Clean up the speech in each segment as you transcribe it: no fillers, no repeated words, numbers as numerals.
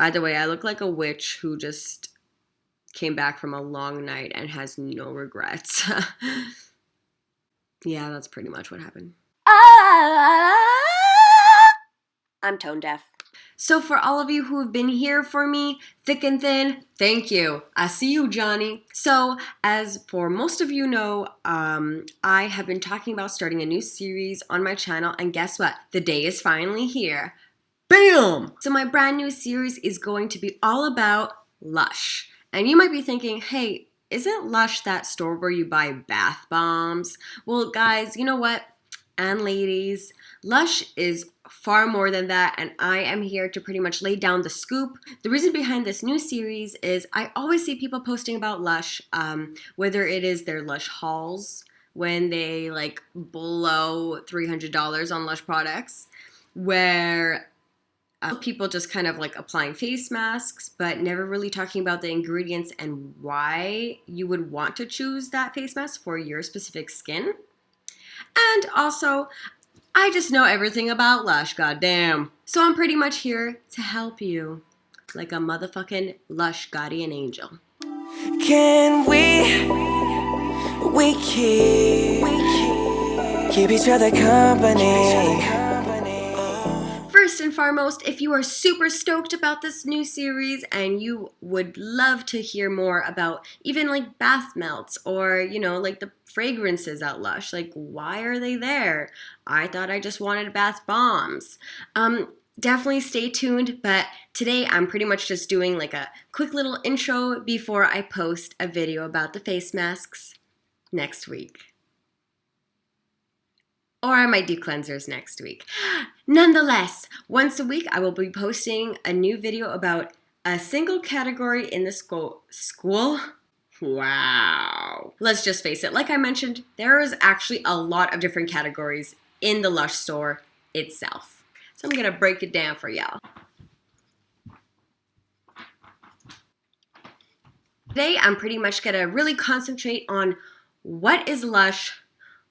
By the way, I look like a witch who just came back from a long night and has no regrets. Yeah, that's pretty much what happened. I'm tone deaf. So for all of you who have been here for me, thick and thin, thank you. I see you, Johnny. So as for most of you know, I have been talking about starting a new series on my channel, and guess what? The day is finally here. Bam! So my brand new series is going to be all about Lush. And you might be thinking, hey, isn't Lush that store where you buy bath bombs? Well, guys, you know what? And ladies, Lush is far more than that, and I am here to pretty much lay down the scoop. The reason behind this new series is I always see people posting about Lush, whether it is their Lush hauls, when they like blow $300 on Lush products, where people just kind of like applying face masks, but never really talking about the ingredients and why you would want to choose that face mask for your specific skin. And also, I just know everything about Lush, goddamn. So I'm pretty much here to help you, like a motherfucking Lush guardian angel. Can we keep each other company? First and foremost, if you are super stoked about this new series and you would love to hear more about even like bath melts or, you know, like the fragrances at Lush, like why are they there? I thought I just wanted bath bombs. Definitely stay tuned, but today I'm pretty much just doing like a quick little intro before I post a video about the face masks next week. Or I might do cleansers next week. Nonetheless, once a week I will be posting a new video about a single category in the school. Wow. Let's just face it, like I mentioned, there is actually a lot of different categories in the Lush store itself. So I'm gonna break it down for y'all. Today I'm pretty much gonna really concentrate on what is Lush,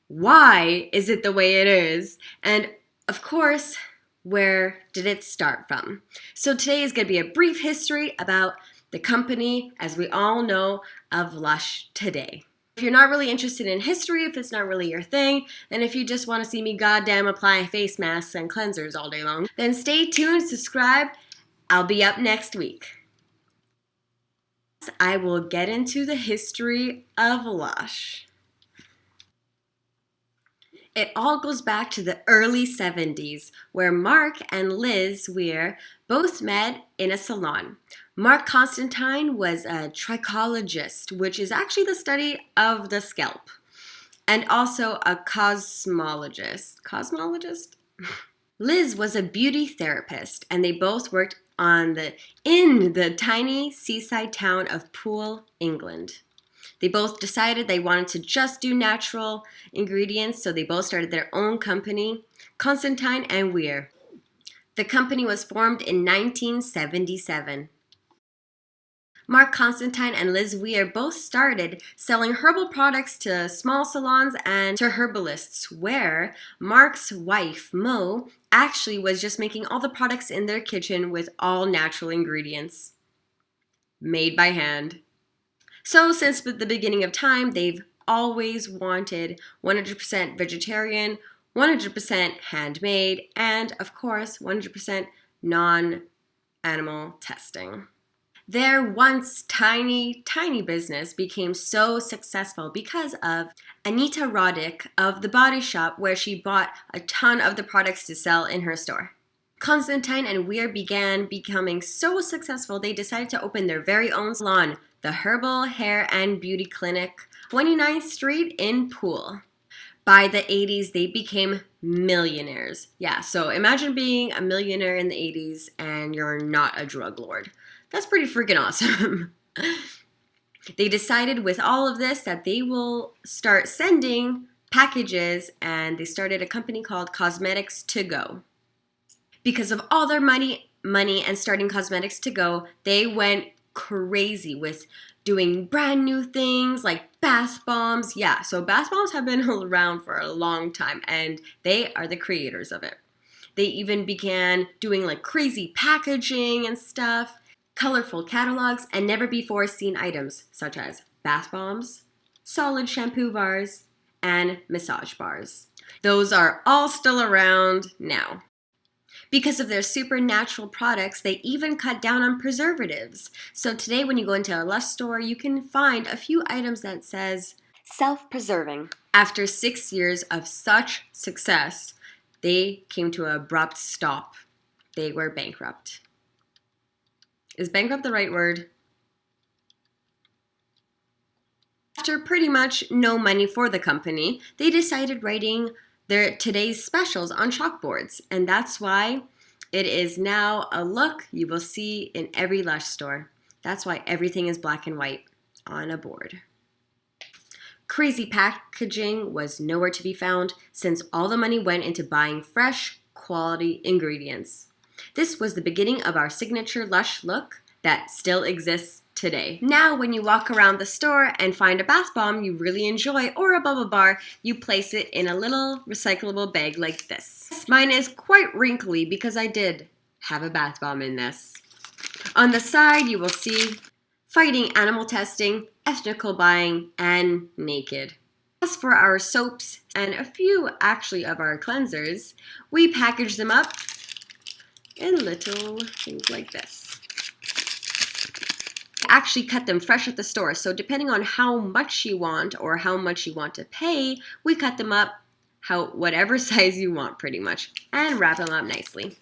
why is it the way it is, and of course, where did it start from? So today is going to be a brief history about the company, as we all know, of Lush today. If you're not really interested in history, if it's not really your thing, and if you just want to see me goddamn apply face masks and cleansers all day long, then stay tuned, subscribe, I'll be up next week. I will get into the history of Lush. It all goes back to the early 70s, where Mark and Liz Weir both met in a salon. Mark Constantine was a trichologist, which is actually the study of the scalp, and also a cosmologist. Cosmologist? Liz was a beauty therapist, and they both worked in the tiny seaside town of Poole, England. They both decided they wanted to just do natural ingredients, so they both started their own company, Constantine and Weir. The company was formed in 1977. Mark Constantine and Liz Weir both started selling herbal products to small salons and to herbalists, where Mark's wife, Mo, actually was just making all the products in their kitchen with all natural ingredients, made by hand. So since the beginning of time, they've always wanted 100% vegetarian, 100% handmade, and of course, 100% non-animal testing. Their once tiny business became so successful because of Anita Roddick of The Body Shop, where she bought a ton of the products to sell in her store. Constantine and Weir began becoming so successful, they decided to open their very own salon, the Herbal Hair and Beauty Clinic, 29th Street in Poole. By the 80s, they became millionaires. Yeah, so imagine being a millionaire in the 80s and you're not a drug lord. That's pretty freaking awesome. They decided with all of this that they will start sending packages, and they started a company called Cosmetics to Go. Because of all their money and starting Cosmetics to Go, they went crazy with doing brand new things like bath bombs. Yeah, so bath bombs have been around for a long time, and they are the creators of it. They even began doing like crazy packaging and stuff. colorful catalogs, and never-before-seen items such as bath bombs, solid shampoo bars, and massage bars. Those are all still around now. Because of their supernatural products, they even cut down on preservatives. So today when you go into a Lush store, you can find a few items that says self-preserving. After 6 years of such success, they came to an abrupt stop. They were bankrupt. Is bankrupt the right word? After pretty much no money for the company, they decided writing their today's specials on chalkboards, and that's why it is now a look you will see in every Lush store. That's why everything is black and white on a board. Crazy packaging was nowhere to be found since all the money went into buying fresh, quality ingredients. This was the beginning of our signature Lush look that still exists today. Now, when you walk around the store and find a bath bomb you really enjoy or a bubble bar, you place it in a little recyclable bag like this. Mine is quite wrinkly because I did have a bath bomb in this. On the side, you will see fighting animal testing, ethical buying, and naked. As for our soaps and a few actually of our cleansers, we package them up in little things like this. Actually cut them fresh at the store, so depending on how much you want or how much you want to pay, we cut them up whatever size you want pretty much and wrap them up nicely.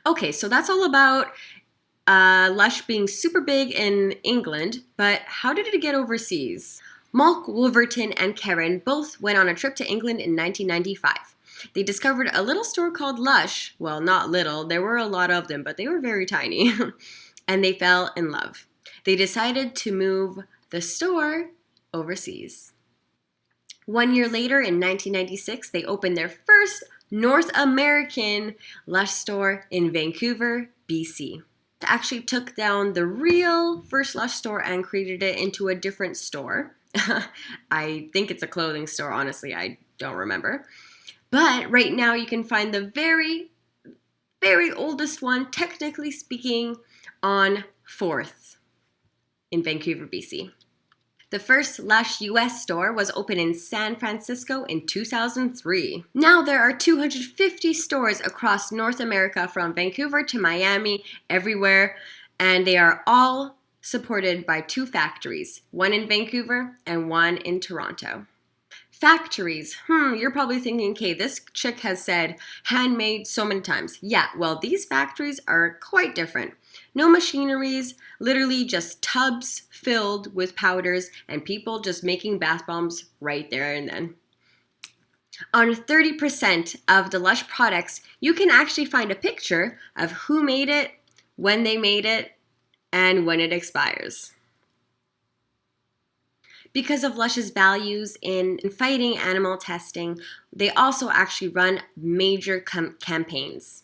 Okay, so that's all about Lush being super big in England, but how did it get overseas? Malk, Wolverton, and Karen both went on a trip to England in 1995. They discovered a little store called Lush. Well, not little, there were a lot of them, but they were very tiny. And they fell in love. They decided to move the store overseas. 1 year later, in 1996, they opened their first North American Lush store in Vancouver, BC. They actually took down the real first Lush store and created it into a different store. I think it's a clothing store, honestly, I don't remember. But right now you can find the very, very oldest one, technically speaking, on 4th in Vancouver, BC. The first Lush US store was opened in San Francisco in 2003. Now there are 250 stores across North America from Vancouver to Miami, everywhere, and they are all supported by 2 factories, one in Vancouver and one in Toronto. Factories, you're probably thinking, okay, this chick has said handmade so many times. Yeah, well, these factories are quite different. No machineries, literally just tubs filled with powders and people just making bath bombs right there and then. On 30% of the Lush products, you can actually find a picture of who made it, when they made it, and when it expires. Because of Lush's values in fighting animal testing, they also actually run major campaigns.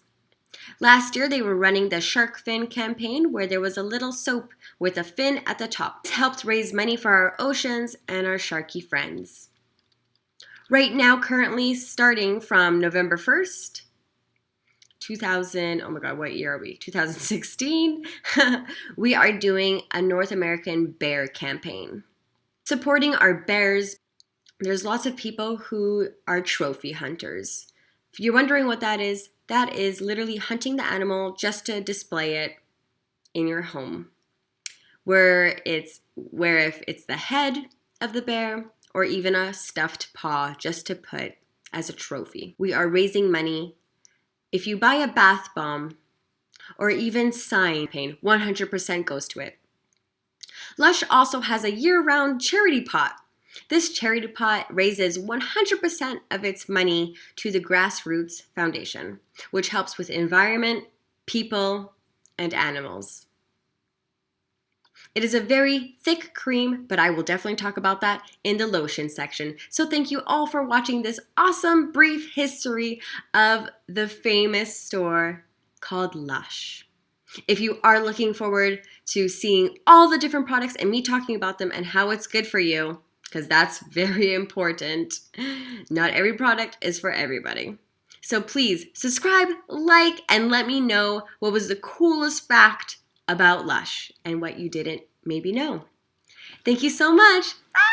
Last year, they were running the Shark Fin campaign, where there was a little soap with a fin at the top. This helped raise money for our oceans and our sharky friends. Right now, currently, starting from November 1st, oh my god, what year are we? 2016, we are doing a North American bear campaign. Supporting our bears, there's lots of people who are trophy hunters. If you're wondering what that is literally hunting the animal just to display it in your home. Where if it's the head of the bear or even a stuffed paw just to put as a trophy. We are raising money. If you buy a bath bomb or even sign paint, 100% goes to it. Lush also has a year-round charity pot. This charity pot raises 100% of its money to the Grassroots Foundation, which helps with environment, people, and animals. It is a very thick cream, but I will definitely talk about that in the lotion section. So thank you all for watching this awesome brief history of the famous store called Lush. If you are looking forward to seeing all the different products and me talking about them and how it's good for you, because that's very important, not every product is for everybody. So please subscribe, like, and let me know what was the coolest fact about Lush and what you didn't maybe know. Thank you so much. Bye!